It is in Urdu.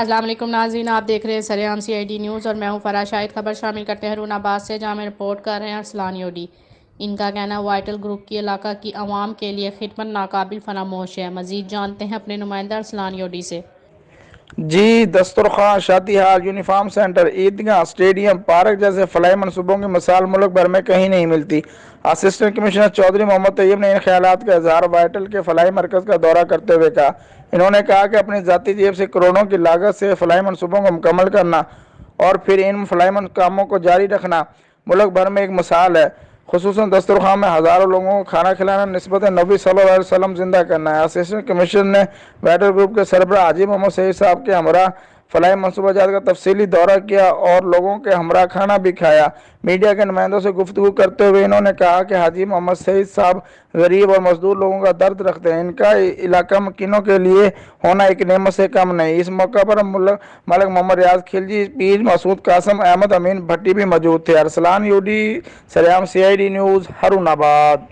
السلام علیکم ناظرین، آپ دیکھ رہے ہیں سریعام سی آئی ڈی نیوز اور میں ہوں فرا شاہد۔ خبر شامل کرتے ہیں ہارون آباد سے، جہاں میں رپورٹ کر رہے ہیں ارسلان یوڈی۔ ان کا کہنا وائٹل گروپ کی علاقہ کی عوام کے لیے خدمت ناقابل فراموش ہے۔ مزید جانتے ہیں اپنے نمائندہ ارسلان یوڈی سے۔ جی، دسترخوان، شادی ہال، یونیفارم سینٹر، عیدگاہ، اسٹیڈیم، پارک جیسے فلاحی منصوبوں کی مثال ملک بھر میں کہیں نہیں ملتی۔ اسسٹنٹ کمشنر چودھری محمد طیب نے ان خیالات کا اظہار وائٹل کے فلاحی مرکز کا دورہ کرتے ہوئے کہا۔ انہوں نے کہا کہ اپنی ذاتی جیب سے کروڑوں کی لاگت سے فلاحی منصوبوں کو مکمل کرنا اور پھر ان فلاحی کاموں کو جاری رکھنا ملک بھر میں ایک مثال ہے۔ خصوصاً دسترخوان میں ہزاروں لوگوں کو کھانا کھلانا نسبت نبی صلی اللہ علیہ وسلم زندہ کرنا ہے۔ اسسٹنٹ کمشنر نے وائٹل گروپ کے سربراہ حاجی محمد سعید صاحب کے ہمراہ فلاحی منصوبہ جات کا تفصیلی دورہ کیا اور لوگوں کے ہمراہ کھانا بھی کھایا۔ میڈیا کے نمائندوں سے گفتگو کرتے ہوئے انہوں نے کہا کہ حاجی محمد سعید صاحب غریب اور مزدور لوگوں کا درد رکھتے ہیں۔ ان کا علاقہ مکینوں کے لیے ہونا ایک نعمت سے کم نہیں۔ اس موقع پر ملک محمد ریاض خلجی، پیر مسعود قاسم، احمد امین بھٹی بھی موجود تھے۔ ارسلان یوڈی، سریعام سی آئی ڈی نیوز، ہارون آباد۔